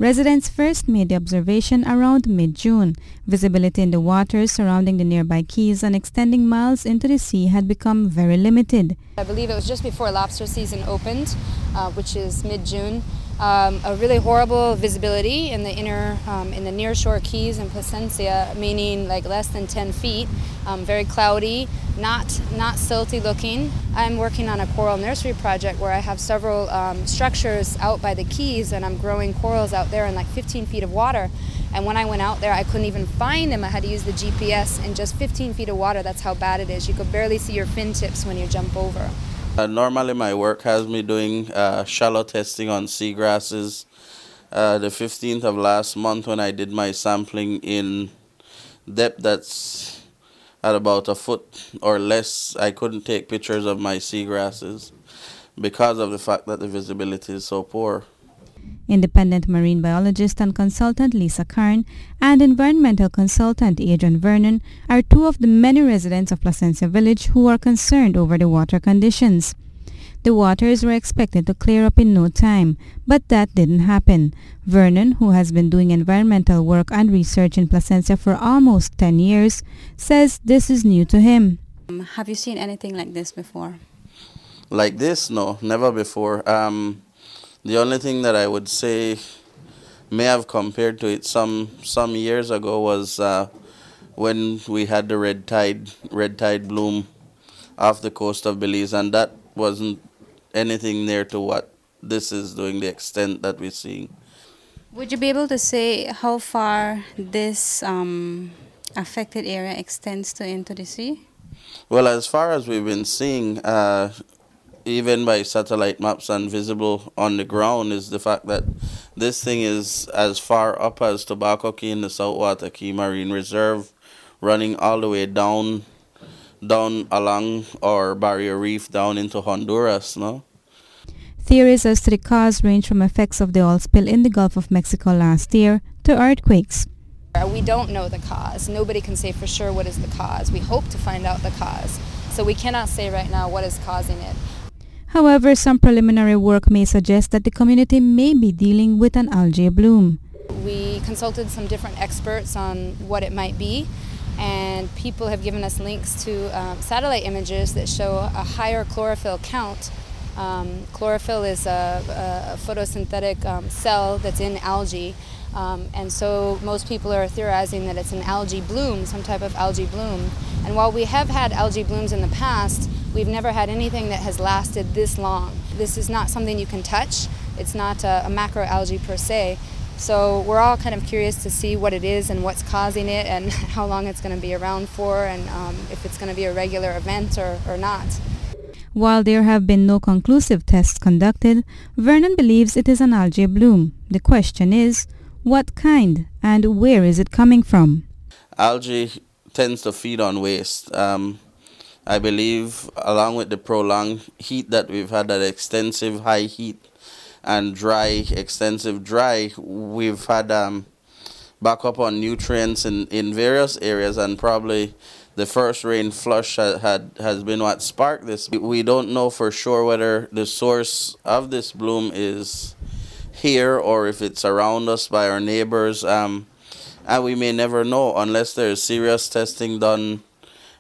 Residents first made the observation around mid-June. Visibility in the waters surrounding the nearby keys and extending miles into the sea had become very limited. I believe it was just before lobster season opened, which is mid-June. A really horrible visibility in the in the nearshore keys in Placencia, meaning like less than 10 feet, very cloudy, not silty looking. I'm working on a coral nursery project where I have several structures out by the keys, and I'm growing corals out there in like 15 feet of water. And when I went out there, I couldn't even find them. I had to use the GPS in just 15 feet of water. That's how bad it is. You could barely see your fin tips when you jump over. Normally my work has me doing shallow testing on seagrasses. The 15th of last month when I did my sampling in depth that's at about a foot or less, I couldn't take pictures of my seagrasses because of the fact that the visibility is so poor. Independent marine biologist and consultant Lisa Karn and environmental consultant Adrian Vernon are two of the many residents of Placencia Village who are concerned over the water conditions. The waters were expected to clear up in no time, but that didn't happen. Vernon, who has been doing environmental work and research in Placencia for almost 10 years, says this is new to him. Have you seen anything like this before? Like this? No, never before. The only thing that I would say may have compared to it some years ago was when we had the red tide bloom off the coast of Belize, and that wasn't anything near to what this is doing, the extent that we're seeing. Would you be able to say how far this affected area extends into the sea? Well, as far as we've been seeing, even by satellite maps and visible on the ground, is the fact that this thing is as far up as Tobacco Key in the Saltwater Key Marine Reserve, running all the way down along our barrier reef down into Honduras, no? Theories as to the cause range from effects of the oil spill in the Gulf of Mexico last year to earthquakes. We don't know the cause. Nobody can say for sure what is the cause. We hope to find out the cause. So we cannot say right now what is causing it. However, some preliminary work may suggest that the community may be dealing with an algae bloom. We consulted some different experts on what it might be, and people have given us links to satellite images that show a higher chlorophyll count. Chlorophyll is a photosynthetic cell that's in algae, and so most people are theorizing that it's an algae bloom, some type of algae bloom. And while we have had algae blooms in the past, we've never had anything that has lasted this long. This is not something you can touch. It's not a macroalgae per se. So we're all kind of curious to see what it is and what's causing it and how long it's going to be around for, and if it's going to be a regular event or not. While there have been no conclusive tests conducted, Vernon believes it is an algae bloom. The question is, what kind and where is it coming from? Algae tends to feed on waste. I believe along with the prolonged heat that we've had, that extensive high heat and extensive dry, we've had backup on nutrients in various areas, and probably the first rain flush has been what sparked this. We don't know for sure whether the source of this bloom is here or if it's around us by our neighbors, and we may never know unless there's serious testing done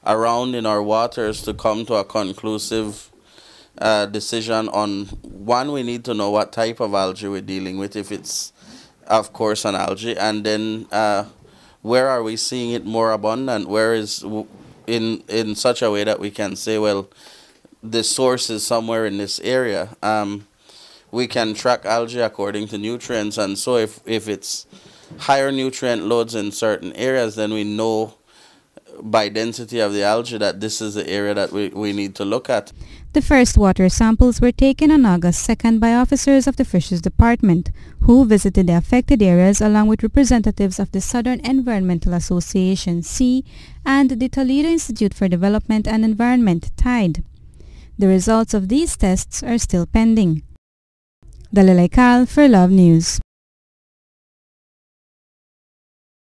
around in our waters to come to a conclusive decision on, one, we need to know what type of algae we're dealing with, if it's of course an algae, and then where are we seeing it more abundant, where is in such a way that we can say, well, the source is somewhere in this area. We can track algae according to nutrients, and so if it's higher nutrient loads in certain areas, then we know by density of the algae that this is the area that we need to look at. The first water samples were taken on August 2nd by officers of the Fisheries Department, who visited the affected areas along with representatives of the Southern Environmental Association, SEA, and the Toledo Institute for Development and Environment, TIDE. The results of these tests are still pending. Dalila Kal for Love News.